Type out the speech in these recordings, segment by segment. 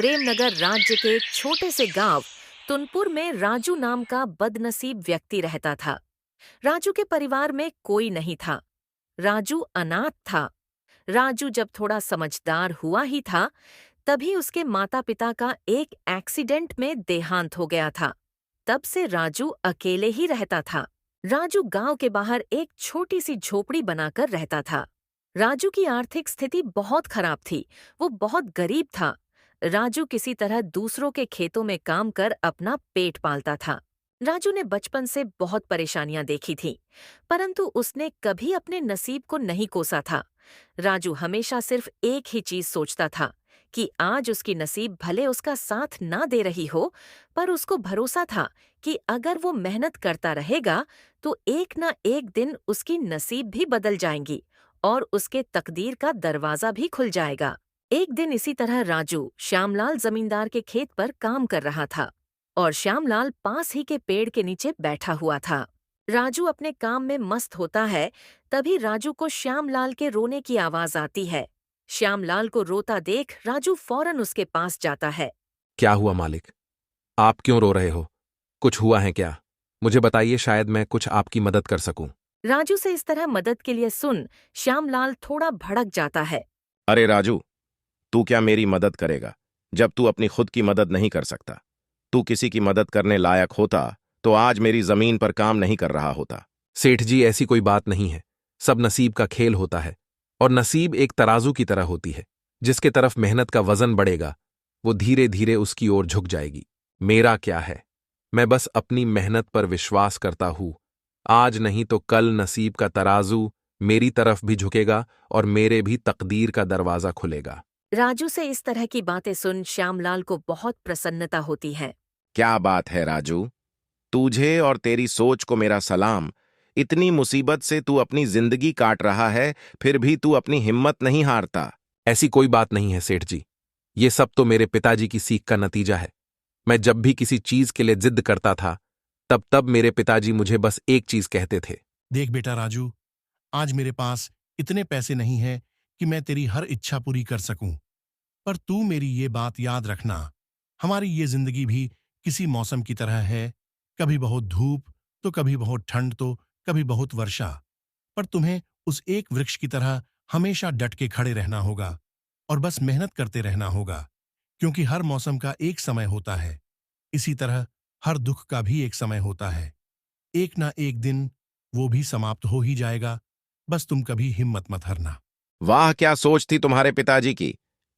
प्रेमनगर राज्य के एक छोटे से गांव तुनपुर में राजू नाम का बदनसीब व्यक्ति रहता था। राजू के परिवार में कोई नहीं था। राजू अनाथ था। राजू जब थोड़ा समझदार हुआ ही था, तभी उसके माता पिता का एक एक्सीडेंट में देहांत हो गया था। तब से राजू अकेले ही रहता था। राजू गांव के बाहर एक छोटी सी झोपड़ी बनाकर रहता था। राजू की आर्थिक स्थिति बहुत खराब थी। वो बहुत गरीब था। राजू किसी तरह दूसरों के खेतों में काम कर अपना पेट पालता था। राजू ने बचपन से बहुत परेशानियां देखी थीं, परंतु उसने कभी अपने नसीब को नहीं कोसा था। राजू हमेशा सिर्फ एक ही चीज सोचता था कि आज उसकी नसीब भले उसका साथ ना दे रही हो, पर उसको भरोसा था कि अगर वो मेहनत करता रहेगा तो एक ना एक दिन उसकी नसीब भी बदल जाएंगी और उसके तकदीर का दरवाजा भी खुल जाएगा। एक दिन इसी तरह राजू श्यामलाल जमींदार के खेत पर काम कर रहा था और श्यामलाल पास ही के पेड़ के नीचे बैठा हुआ था। राजू अपने काम में मस्त होता है, तभी राजू को श्यामलाल के रोने की आवाज आती है। श्यामलाल को रोता देख राजू फौरन उसके पास जाता है। क्या हुआ मालिक? आप क्यों रो रहे हो? कुछ हुआ है क्या? मुझे बताइए, शायद मैं कुछ आपकी मदद कर सकूं। राजू से इस तरह मदद के लिए सुन श्यामलाल थोड़ा भड़क जाता है। अरे राजू, तू क्या मेरी मदद करेगा जब तू अपनी खुद की मदद नहीं कर सकता? तू किसी की मदद करने लायक होता तो आज मेरी जमीन पर काम नहीं कर रहा होता। सेठ जी, ऐसी कोई बात नहीं है। सब नसीब का खेल होता है और नसीब एक तराजू की तरह होती है। जिसके तरफ मेहनत का वजन बढ़ेगा वो धीरे धीरे उसकी ओर झुक जाएगी। मेरा क्या है, मैं बस अपनी मेहनत पर विश्वास करता हूं। आज नहीं तो कल नसीब का तराजू मेरी तरफ भी झुकेगा और मेरे भी तकदीर का दरवाजा खुलेगा। राजू से इस तरह की बातें सुन श्यामलाल को बहुत प्रसन्नता होती है। क्या बात है राजू, तुझे और तेरी सोच को मेरा सलाम। इतनी मुसीबत से तू अपनी जिंदगी काट रहा है, फिर भी तू अपनी हिम्मत नहीं हारता। ऐसी कोई बात नहीं है सेठ जी। ये सब तो मेरे पिताजी की सीख का नतीजा है। मैं जब भी किसी चीज के लिए जिद करता था, तब मेरे पिताजी मुझे बस एक चीज कहते थे। देख बेटा राजू, आज मेरे पास इतने पैसे नहीं हैं कि मैं तेरी हर इच्छा पूरी कर सकूं, पर तू मेरी ये बात याद रखना, हमारी ये जिंदगी भी किसी मौसम की तरह है। कभी बहुत धूप तो कभी बहुत ठंड तो कभी बहुत वर्षा, पर तुम्हें उस एक वृक्ष की तरह हमेशा डट के खड़े रहना होगा और बस मेहनत करते रहना होगा, क्योंकि हर मौसम का एक समय होता है। इसी तरह हर दुख का भी एक समय होता है। एक ना एक दिन वो भी समाप्त हो ही जाएगा। बस तुम कभी हिम्मत मत हारना। वाह, क्या सोच थी तुम्हारे पिताजी की।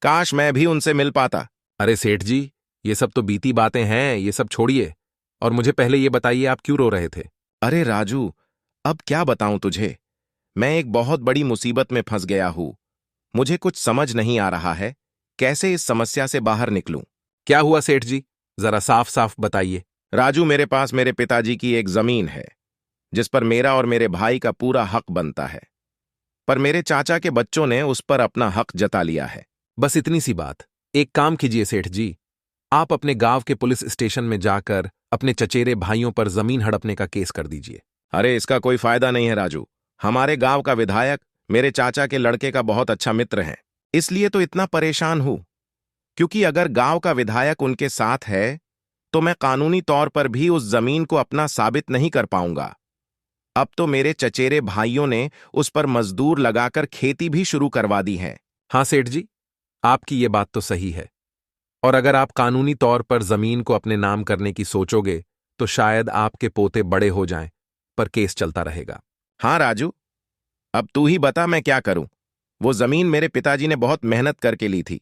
काश मैं भी उनसे मिल पाता। अरे सेठ जी, ये सब तो बीती बातें हैं, ये सब छोड़िए और मुझे पहले ये बताइए, आप क्यों रो रहे थे? अरे राजू, अब क्या बताऊं तुझे। मैं एक बहुत बड़ी मुसीबत में फंस गया हूं। मुझे कुछ समझ नहीं आ रहा है कैसे इस समस्या से बाहर निकलूं। क्या हुआ सेठ जी, जरा साफ साफ बताइए। राजू, मेरे पास मेरे पिताजी की एक जमीन है जिस पर मेरा और मेरे भाई का पूरा हक बनता है, पर मेरे चाचा के बच्चों ने उस पर अपना हक जता लिया है। बस इतनी सी बात। एक काम कीजिए सेठ जी, आप अपने गांव के पुलिस स्टेशन में जाकर अपने चचेरे भाइयों पर जमीन हड़पने का केस कर दीजिए। अरे इसका कोई फायदा नहीं है राजू। हमारे गांव का विधायक मेरे चाचा के लड़के का बहुत अच्छा मित्र है, इसलिए तो इतना परेशान हूं। क्योंकि अगर गांव का विधायक उनके साथ है तो मैं कानूनी तौर पर भी उस जमीन को अपना साबित नहीं कर पाऊंगा। अब तो मेरे चचेरे भाइयों ने उस पर मजदूर लगाकर खेती भी शुरू करवा दी है। हाँ सेठ जी, आपकी ये बात तो सही है, और अगर आप कानूनी तौर पर जमीन को अपने नाम करने की सोचोगे तो शायद आपके पोते बड़े हो जाएं, पर केस चलता रहेगा। हाँ राजू, अब तू ही बता मैं क्या करूं। वो जमीन मेरे पिताजी ने बहुत मेहनत करके ली थी।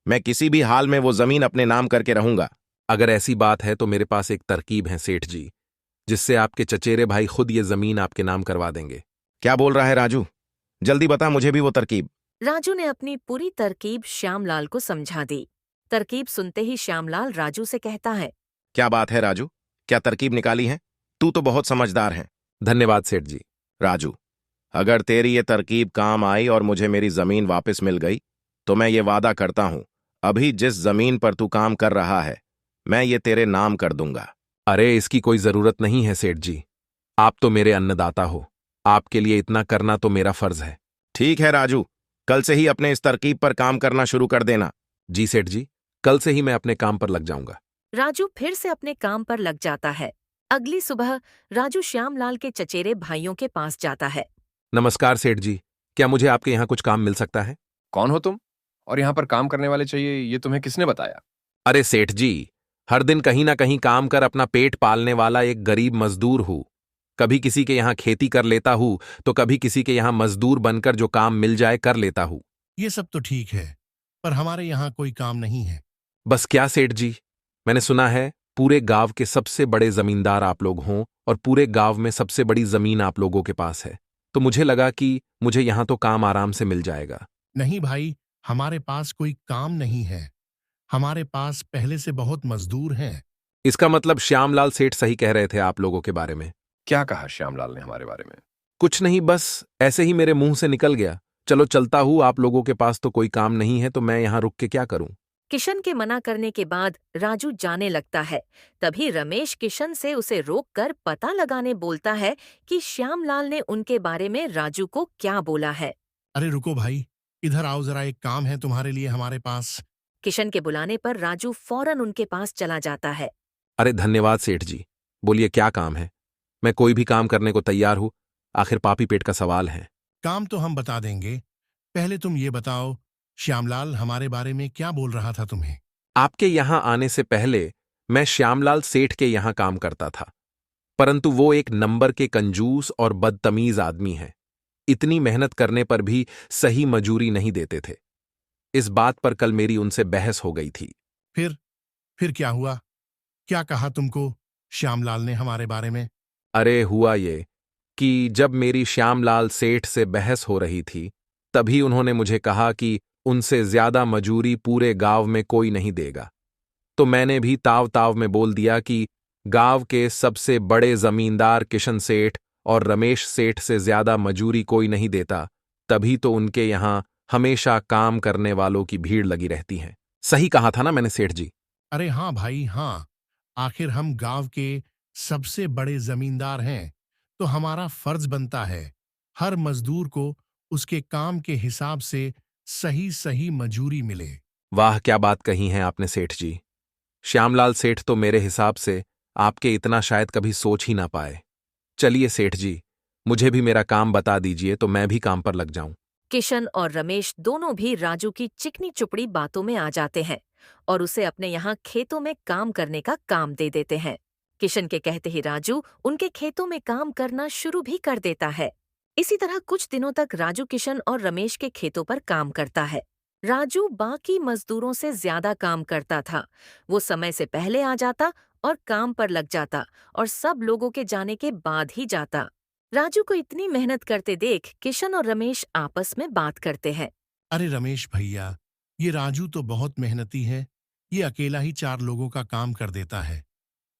मैं किसी भी हाल में वो जमीन अपने नाम करके रहूंगा। अगर ऐसी बात है तो मेरे पास एक तरकीब है सेठ जी, जिससे आपके चचेरे भाई खुद ये जमीन आपके नाम करवा देंगे। क्या बोल रहा है राजू? जल्दी बता मुझे भी वो तरकीब। राजू ने अपनी पूरी तरकीब श्यामलाल को समझा दी। तरकीब सुनते ही श्यामलाल राजू से कहता है। क्या बात है राजू, क्या तरकीब निकाली है? तू तो बहुत समझदार है। धन्यवाद सेठ जी। राजू, अगर तेरी ये तरकीब काम आई और मुझे मेरी जमीन वापस मिल गई तो मैं ये वादा करता हूं, अभी जिस जमीन पर तू काम कर रहा है मैं ये तेरे नाम कर दूंगा। अरे इसकी कोई जरूरत नहीं है सेठ जी, आप तो मेरे अन्नदाता हो। आपके लिए इतना करना तो मेरा फर्ज है। ठीक है राजू, कल से ही अपने इस तरकीब पर काम करना शुरू कर देना। जी सेठ जी, कल से ही मैं अपने काम पर लग जाऊंगा। राजू फिर से अपने काम पर लग जाता है। अगली सुबह राजू श्यामलाल के चचेरे भाइयों के पास जाता है। नमस्कार सेठ जी, क्या मुझे आपके यहाँ कुछ काम मिल सकता है? कौन हो तुम? और यहाँ पर काम करने वाले चाहिए, ये तुम्हें किसने बताया? अरे सेठ जी, हर दिन कहीं ना कहीं काम कर अपना पेट पालने वाला एक गरीब मजदूर हूँ। कभी किसी के यहाँ खेती कर लेता हूँ तो कभी किसी के यहाँ मजदूर बनकर जो काम मिल जाए कर लेता हूँ। ये सब तो ठीक है, पर हमारे यहाँ कोई काम नहीं है। बस क्या सेठ जी, मैंने सुना है पूरे गांव के सबसे बड़े जमींदार आप लोग हों और पूरे गांव में सबसे बड़ी जमीन आप लोगों के पास है, तो मुझे लगा कि मुझे यहाँ तो काम आराम से मिल जाएगा। नहीं भाई, हमारे पास कोई काम नहीं है। हमारे पास पहले से बहुत मजदूर हैं। इसका मतलब श्यामलाल सेठ सही कह रहे थे आप लोगों के बारे में। क्या कहा श्यामलाल ने हमारे बारे में? कुछ नहीं, बस ऐसे ही मेरे मुंह से निकल गया। चलो चलता हूँ, आप लोगों के पास तो कोई काम नहीं है तो मैं यहाँ रुक के क्या करूँ। किशन के मना करने के बाद राजू जाने लगता है। तभी रमेश किशन से उसे रोककर पता लगाने बोलता है कि श्यामलाल ने उनके बारे में राजू को क्या बोला है। अरे रुको भाई, इधर आओ जरा, एक काम है तुम्हारे लिए हमारे पास। किशन के बुलाने पर राजू फौरन उनके पास चला जाता है। अरे धन्यवाद सेठ जी, बोलिए क्या काम है? मैं कोई भी काम करने को तैयार हूँ, आखिर पापी पेट का सवाल है। काम तो हम बता देंगे, पहले तुम ये बताओ, श्यामलाल हमारे बारे में क्या बोल रहा था तुम्हें? आपके यहाँ आने से पहले मैं श्यामलाल सेठ के यहाँ काम करता था, परंतु वो एक नंबर के कंजूस और बदतमीज आदमी है। इतनी मेहनत करने पर भी सही मजूरी नहीं देते थे। इस बात पर कल मेरी उनसे बहस हो गई थी। फिर क्या हुआ? क्या कहा तुमको श्यामलाल ने हमारे बारे में? अरे हुआ ये कि जब मेरी श्यामलाल सेठ से बहस हो रही थी, तभी उन्होंने मुझे कहा कि उनसे ज्यादा मजूरी पूरे गांव में कोई नहीं देगा। तो मैंने भी ताव ताव में बोल दिया कि गांव के सबसे बड़े जमींदार किशन सेठ और रमेश सेठ से ज्यादा मजूरी कोई नहीं देता, तभी तो उनके यहाँ हमेशा काम करने वालों की भीड़ लगी रहती है। सही कहा था ना मैंने सेठ जी? अरे हाँ भाई हाँ, आखिर हम गांव के सबसे बड़े जमींदार हैं, तो हमारा फर्ज बनता है हर मजदूर को उसके काम के हिसाब से सही सही मजूरी मिले। वाह क्या बात कही है आपने सेठ जी। श्यामलाल सेठ तो मेरे हिसाब से आपके इतना शायद कभी सोच ही ना पाए। चलिए सेठ जी, मुझे भी मेरा काम बता दीजिए तो मैं भी काम पर लग जाऊं। किशन और रमेश दोनों भी राजू की चिकनी चुपड़ी बातों में आ जाते हैं और उसे अपने यहाँ खेतों में काम करने का काम दे देते हैं। किशन के कहते ही राजू उनके खेतों में काम करना शुरू भी कर देता है। इसी तरह कुछ दिनों तक राजू किशन और रमेश के खेतों पर काम करता है। राजू बाकी मजदूरों से ज्यादा काम करता था। वो समय से पहले आ जाता और काम पर लग जाता और सब लोगों के जाने के बाद ही जाता। राजू को इतनी मेहनत करते देख किशन और रमेश आपस में बात करते हैं। अरे रमेश भैया, ये राजू तो बहुत मेहनती है। ये अकेला ही 4 लोगों का काम कर देता है।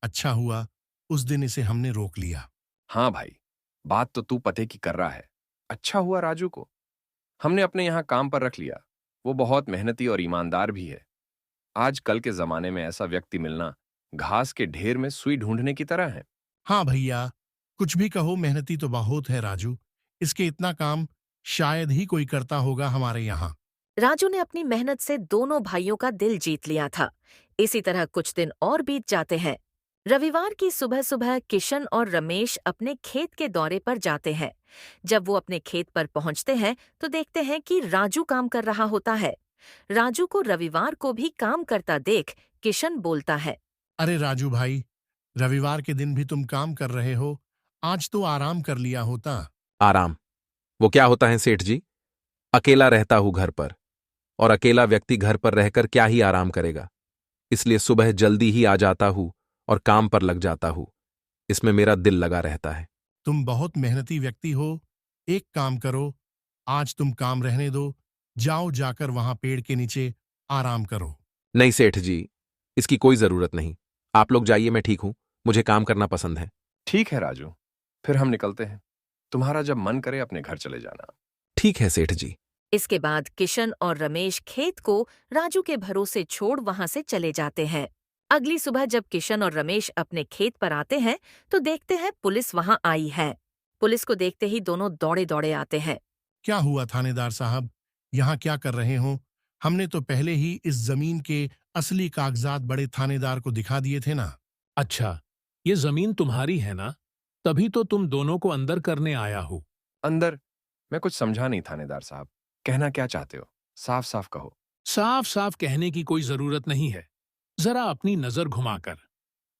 अच्छा हुआ उस दिन इसे हमने रोक लिया। हाँ भाई, बात तो तू पते की कर रहा है। अच्छा हुआ राजू को हमने अपने यहाँ काम पर रख लिया। वो बहुत मेहनती और ईमानदार भी है। आजकल के जमाने में ऐसा व्यक्ति मिलना घास के ढेर में सुई ढूंढने की तरह है। हाँ भैया, कुछ भी कहो, मेहनती तो बहुत है राजू। इसके इतना काम शायद ही कोई करता होगा हमारे यहाँ। राजू ने अपनी मेहनत से दोनों भाइयों का दिल जीत लिया था। इसी तरह कुछ दिन और बीत जाते हैं। रविवार की सुबह सुबह किशन और रमेश अपने खेत के दौरे पर जाते हैं। जब वो अपने खेत पर पहुंचते हैं तो देखते हैं कि राजू काम कर रहा होता है। राजू को रविवार को भी काम करता देख किशन बोलता है। अरे राजू भाई, रविवार के दिन भी तुम काम कर रहे हो, आज तो आराम कर लिया होता। आराम? वो क्या होता है सेठ जी? अकेला रहता हूं घर पर, और अकेला व्यक्ति घर पर रहकर क्या ही आराम करेगा। इसलिए सुबह जल्दी ही आ जाता हूं और काम पर लग जाता हूं। इसमें मेरा दिल लगा रहता है। तुम बहुत मेहनती व्यक्ति हो। एक काम करो, आज तुम काम रहने दो, जाओ जाकर वहां पेड़ के नीचे आराम करो। नहीं सेठ जी, इसकी कोई जरूरत नहीं। आप लोग जाइए, मैं ठीक हूं। मुझे काम करना पसंद है। ठीक है राजू, फिर हम निकलते हैं। तुम्हारा जब मन करे अपने घर चले जाना। ठीक है सेठ जी। इसके बाद किशन और रमेश खेत को राजू के भरोसे छोड़ वहां से चले जाते हैं। अगली सुबह जब किशन और रमेश अपने खेत पर आते हैं तो देखते हैं पुलिस वहां आई है। पुलिस को देखते ही दोनों दौड़े दौड़े आते हैं। क्या हुआ थानेदार साहब, यहाँ क्या कर रहे हो? हमने तो पहले ही इस जमीन के असली कागजात बड़े थानेदार को दिखा दिए थे ना। अच्छा, ये जमीन तुम्हारी है ना? तभी तो तुम दोनों को अंदर करने आया हूं। अंदर? मैं कुछ समझा नहीं थानेदार साहब। कहना क्या चाहते हो? साफ साफ कहो। साफ साफ कहने की कोई जरूरत नहीं है। जरा अपनी नजर घुमाकर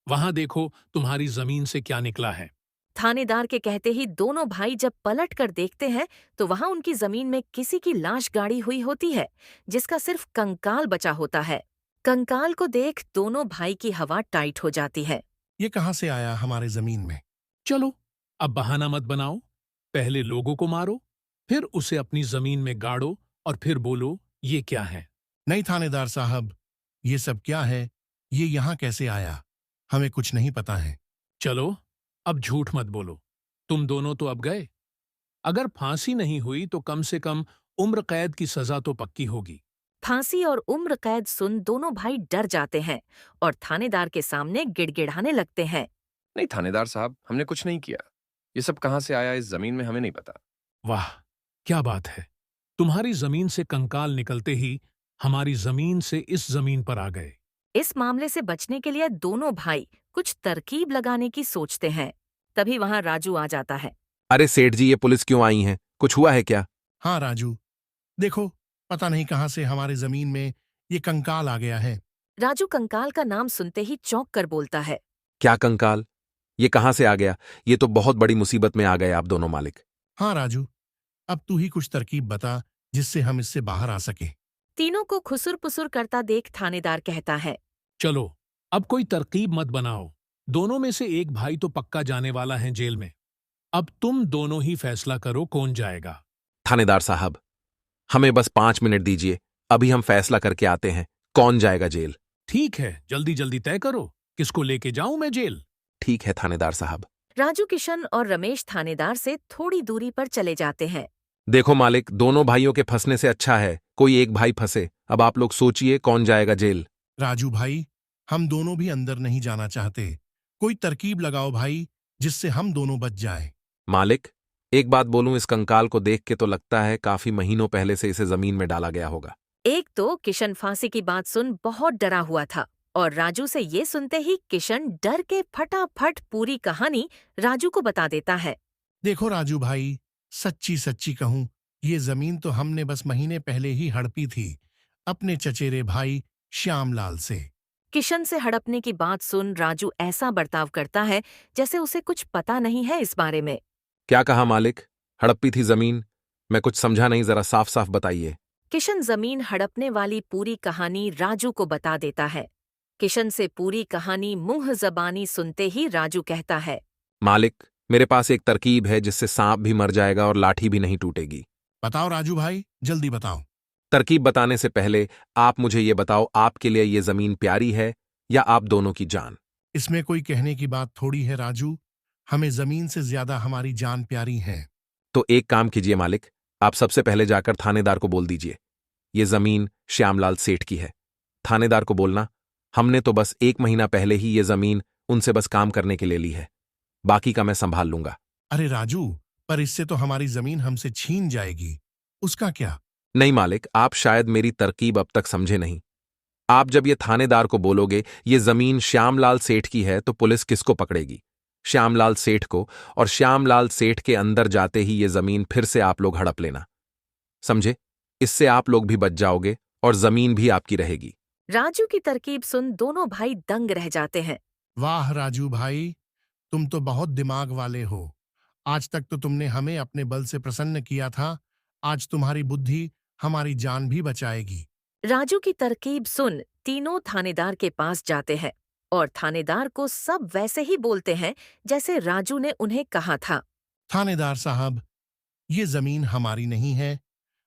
वहां देखो तुम्हारी जमीन से क्या निकला है। थानेदार के कहते ही दोनों भाई जब पलट कर देखते हैं तो वहां उनकी जमीन में किसी की लाश गाड़ी हुई होती है, जिसका सिर्फ कंकाल बचा होता है। कंकाल को देख दोनों भाई की हवा टाइट हो जाती है। ये कहाँ से आया हमारे जमीन में? चलो, अब बहाना मत बनाओ। पहले लोगों को मारो, फिर उसे अपनी जमीन में गाड़ो और फिर बोलो ये क्या है। नहीं थानेदार साहब, ये सब क्या है? ये यहाँ कैसे आया? हमें कुछ नहीं पता है। चलो, अब झूठ मत बोलो। तुम दोनों तो अब गए। अगर फांसी नहीं हुई तो कम से कम उम्र कैद की सजा तो पक्की होगी। फांसी और उम्र कैद सुन दोनों भाई डर जाते हैं और थानेदार के सामने गिड़गिड़ाने लगते हैं। नहीं थानेदार साहब, हमने कुछ नहीं किया। ये सब कहाँ से आया इस जमीन में हमें नहीं पता। वाह, क्या बात है। तुम्हारी जमीन से कंकाल निकलते ही हमारी जमीन से इस जमीन पर आ गए। इस मामले से बचने के लिए दोनों भाई कुछ तरकीब लगाने की सोचते हैं। तभी वहां राजू आ जाता है। अरे सेठ जी, ये पुलिस क्यों आई है? कुछ हुआ है क्या? हाँ राजू, देखो, पता नहीं कहाँ से हमारे जमीन में ये कंकाल आ गया है। राजू कंकाल का नाम सुनते ही चौंक कर बोलता है। क्या कंकाल? ये कहाँ से आ गया? ये तो बहुत बड़ी मुसीबत में आ गए आप दोनों मालिक। हाँ राजू, अब तू ही कुछ तरकीब बता जिससे हम इससे बाहर आ सके। तीनों को खुसुर-पुसुर करता देख थानेदार कहता है। चलो, अब कोई तरकीब मत बनाओ। दोनों में से एक भाई तो पक्का जाने वाला है जेल में। अब तुम दोनों ही फैसला करो कौन जाएगा। थानेदार साहब, हमें बस 5 मिनट दीजिए। अभी हम फैसला करके आते हैं कौन जाएगा जेल। ठीक है, जल्दी जल्दी तय करो, किसको लेके जाऊं मैं जेल। ठीक है थानेदार साहब। राजू, किशन और रमेश थानेदार से थोड़ी दूरी पर चले जाते हैं। देखो मालिक, दोनों भाइयों के फंसने से अच्छा है कोई एक भाई फंसे। अब आप लोग सोचिए कौन जाएगा जेल। राजू भाई, हम दोनों भी अंदर नहीं जाना चाहते। कोई तरकीब लगाओ भाई, जिससे हम दोनों बच जाएं। मालिक, एक बात बोलूं, इस कंकाल को देख के तो लगता है काफी महीनों पहले से इसे जमीन में डाला गया होगा। एक तो किशन फांसी की बात सुन बहुत डरा हुआ था और राजू से ये सुनते ही किशन डर के फटाफट पूरी कहानी राजू को बता देता है। देखो राजू भाई, सच्ची सच्ची कहूं, ये जमीन तो हमने बस महीने पहले ही हड़पी थी अपने चचेरे भाई श्यामलाल से। किशन से हड़पने की बात सुन राजू ऐसा बर्ताव करता है जैसे उसे कुछ पता नहीं है इस बारे में। क्या कहा मालिक? हड़प्पी थी जमीन? मैं कुछ समझा नहीं, जरा साफ साफ बताइए। किशन जमीन हड़पने वाली पूरी कहानी राजू को बता देता है। किशन से पूरी कहानी मुंह जबानी सुनते ही राजू कहता है। मालिक, मेरे पास एक तरकीब है जिससे सांप भी मर जाएगा और लाठी भी नहीं टूटेगी। बताओ राजू भाई, जल्दी बताओ। तरकीब बताने से पहले आप मुझे ये बताओ, आपके लिए ये जमीन प्यारी है या आप दोनों की जान? इसमें कोई कहने की बात थोड़ी है राजू, हमें जमीन से ज्यादा हमारी जान प्यारी है। तो एक काम कीजिए मालिक, आप सबसे पहले जाकर थानेदार को बोल दीजिए ये जमीन श्यामलाल सेठ की है। थानेदार को बोलना हमने तो बस 1 महीना पहले ही ये जमीन उनसे बस काम करने के लिए ली है, बाकी का मैं संभाल लूंगा। अरे राजू, पर इससे तो हमारी जमीन हमसे छीन जाएगी, उसका क्या? नहीं मालिक, आप शायद मेरी तरकीब अब तक समझे नहीं। आप जब ये थानेदार को बोलोगे ये जमीन श्यामलाल सेठ की है तो पुलिस किसको पकड़ेगी? श्यामलाल सेठ को। और श्यामलाल सेठ के अंदर जाते ही ये जमीन फिर से आप लोग हड़प लेना, समझे? इससे आप लोग भी बच जाओगे और जमीन भी आपकी रहेगी। राजू की तरकीब सुन दोनों भाई दंग रह जाते हैं। वाह राजू भाई, तुम तो बहुत दिमाग वाले हो। आज तक तो तुमने हमें अपने बल से प्रसन्न किया था, आज तुम्हारी बुद्धि हमारी जान भी बचाएगी। राजू की तरकीब सुन तीनों थानेदार के पास जाते हैं और थानेदार को सब वैसे ही बोलते हैं जैसे राजू ने उन्हें कहा था। थानेदार साहब, ये जमीन हमारी नहीं है,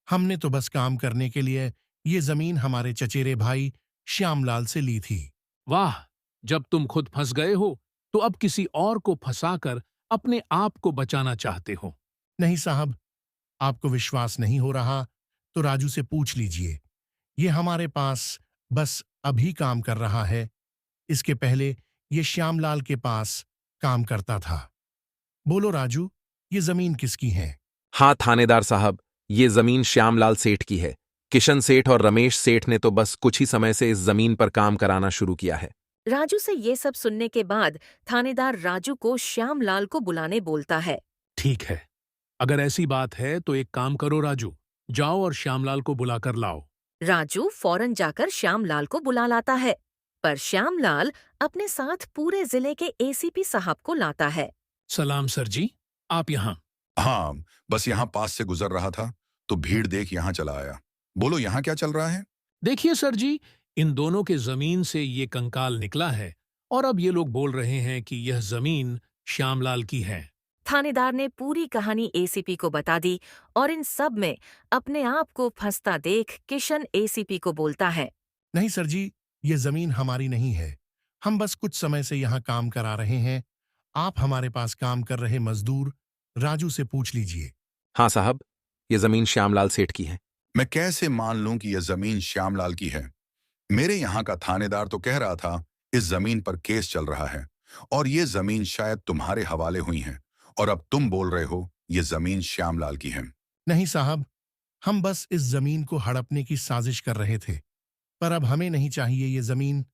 हमने तो बस काम करने के लिए ये जमीन हमारे चचेरे भाई श्यामलाल से ली थी। वाह, जब तुम खुद फंस गए हो तो अब किसी और को फंसाकर अपने आप को बचाना चाहते हो। नहीं साहब, आपको विश्वास नहीं हो रहा तो राजू से पूछ लीजिए। ये हमारे पास बस अभी काम कर रहा है, इसके पहले ये श्यामलाल के पास काम करता था। बोलो राजू, ये जमीन किसकी है? हाँ थानेदार साहब, ये जमीन श्यामलाल सेठ की है। किशन सेठ और रमेश सेठ ने तो बस कुछ ही समय से इस जमीन पर काम कराना शुरू किया है। राजू से ये सब सुनने के बाद थानेदार राजू को श्यामलाल को बुलाने बोलता है। ठीक है, अगर ऐसी बात है तो एक काम करो राजू, जाओ और श्यामलाल को बुलाकर लाओ। राजू फौरन जाकर श्यामलाल को बुला लाता है, पर श्यामलाल अपने साथ पूरे जिले के एसीपी साहब को लाता है। सलाम सर जी, आप यहाँ। हाँ, बस यहाँ पास से गुजर रहा था तो भीड़ देख यहाँ चला आया। बोलो यहाँ क्या चल रहा है? देखिए सर जी, इन दोनों के जमीन से ये कंकाल निकला है और अब ये लोग बोल रहे हैं कि यह जमीन श्यामलाल की है। थानेदार ने पूरी कहानी एसीपी को बता दी और इन सब में अपने आप को फंसता देख किशन एसीपी को बोलता है। नहीं सर जी, ये जमीन हमारी नहीं है। हम बस कुछ समय से यहाँ काम करा रहे हैं। आप हमारे पास काम कर रहे मजदूर राजू से पूछ लीजिए। हाँ साहब, ये जमीन श्यामलाल सेठ की है। मैं कैसे मान लूं कि यह जमीन श्यामलाल की है? मेरे यहाँ का थानेदार तो कह रहा था इस जमीन पर केस चल रहा है और ये जमीन शायद तुम्हारे हवाले हुई है, और अब तुम बोल रहे हो ये जमीन श्यामलाल की है। नहीं साहब, हम बस इस जमीन को हड़पने की साजिश कर रहे थे, पर अब हमें नहीं चाहिए ये जमीन।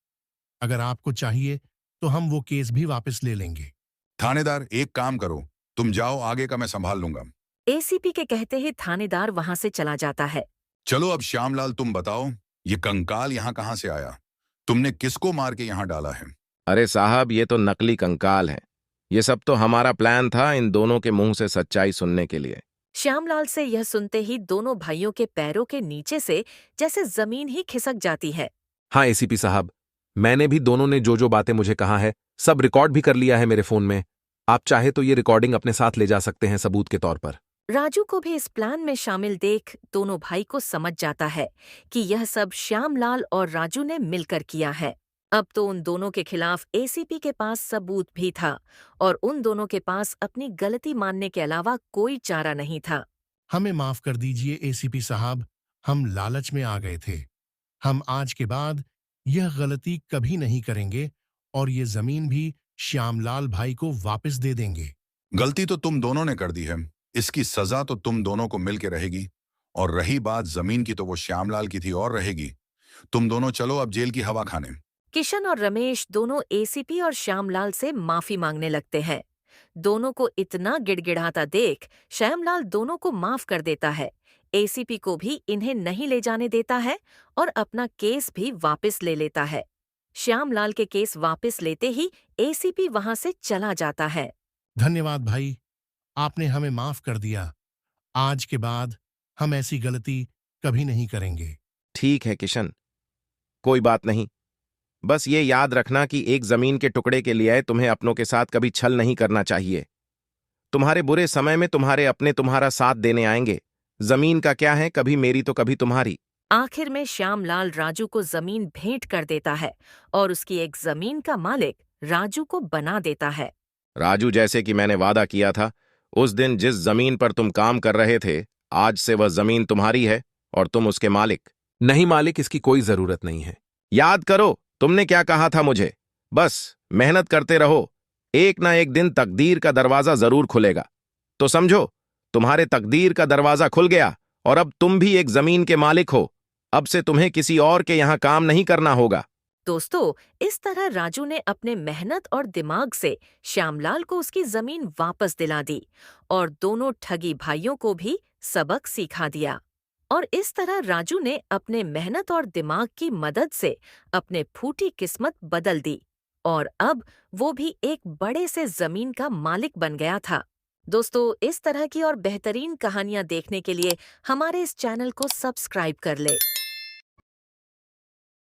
अगर आपको चाहिए तो हम वो केस भी वापस ले लेंगे। थानेदार, एक काम करो, तुम जाओ, आगे का मैं संभाल लूंगा। एसीपी के कहते ही थानेदार वहां से चला जाता है। चलो अब श्यामलाल तुम बताओ, ये कंकाल यहाँ कहाँ से आया? तुमने किसको मार के यहाँ डाला है? अरे साहब, ये तो नकली कंकाल है। ये सब तो हमारा प्लान था इन दोनों के मुंह से सच्चाई सुनने के लिए। श्यामलाल से यह सुनते ही दोनों भाइयों के पैरों के नीचे से जैसे जमीन ही खिसक जाती है। हाँ एसीपी साहब, मैंने भी दोनों ने जो जो बातें मुझे कहा है सब रिकॉर्ड भी कर लिया है मेरे फोन में। आप चाहे तो ये रिकॉर्डिंग अपने साथ ले जा सकते हैं सबूत के तौर पर। राजू को भी इस प्लान में शामिल देख दोनों भाई को समझ जाता है कि यह सब श्यामलाल और राजू ने मिलकर किया है। अब तो उन दोनों के खिलाफ एसीपी के पास सबूत भी था और उन दोनों के पास अपनी गलती मानने के अलावा कोई चारा नहीं था। हमें माफ कर दीजिए एसीपी साहब, हम लालच में आ गए थे। हम आज के बाद यह गलती कभी नहीं करेंगे और ये जमीन भी श्यामलाल भाई को वापस दे देंगे। गलती तो तुम दोनों ने कर दी है, इसकी सजा तो तुम दोनों को मिलके रहेगी। और रही बात जमीन की, तो वो श्यामलाल की थी और रहेगी। तुम दोनों चलो अब जेल की हवा खाने। किशन और रमेश दोनों एसीपी और श्यामलाल से माफी मांगने लगते हैं। दोनों को इतना गिड़गिड़ाता देख श्यामलाल दोनों को माफ कर देता है। एसीपी को भी इन्हें नहीं ले जाने देता है और अपना केस भी वापस ले लेता है। श्यामलाल के केस वापस लेते ही एसीपी वहां से चला जाता है। धन्यवाद भाई, आपने हमें माफ कर दिया। आज के बाद हम ऐसी गलती कभी नहीं करेंगे। ठीक है किशन, कोई बात नहीं। बस ये याद रखना कि एक जमीन के टुकड़े के लिए तुम्हें अपनों के साथ कभी छल नहीं करना चाहिए। तुम्हारे बुरे समय में तुम्हारे अपने तुम्हारा साथ देने आएंगे। जमीन का क्या है, कभी मेरी तो कभी तुम्हारी। आखिर में श्यामलाल राजू को जमीन भेंट कर देता है और उसकी एक जमीन का मालिक राजू को बना देता है। राजू, जैसे कि मैंने वादा किया था, उस दिन जिस जमीन पर तुम काम कर रहे थे, आज से वह जमीन तुम्हारी है और तुम उसके मालिक। नहीं मालिक, इसकी कोई जरूरत नहीं है। याद करो तुमने क्या कहा था मुझे। बस मेहनत करते रहो, एक ना एक दिन तकदीर का दरवाजा जरूर खुलेगा। तो समझो, तुम्हारे तकदीर का दरवाजा खुल गया और अब तुम भी एक जमीन के मालिक हो। अब से तुम्हें किसी और के यहां काम नहीं करना होगा। दोस्तों, इस तरह राजू ने अपने मेहनत और दिमाग से श्यामलाल को उसकी जमीन वापस दिला दी और दोनों ठगी भाइयों को भी सबक सिखा दिया। और इस तरह राजू ने अपने मेहनत और दिमाग की मदद से अपने फूटी किस्मत बदल दी और अब वो भी एक बड़े से जमीन का मालिक बन गया था। दोस्तों, इस तरह की और बेहतरीन कहानियां देखने के लिए हमारे इस चैनल को सब्सक्राइब कर ले।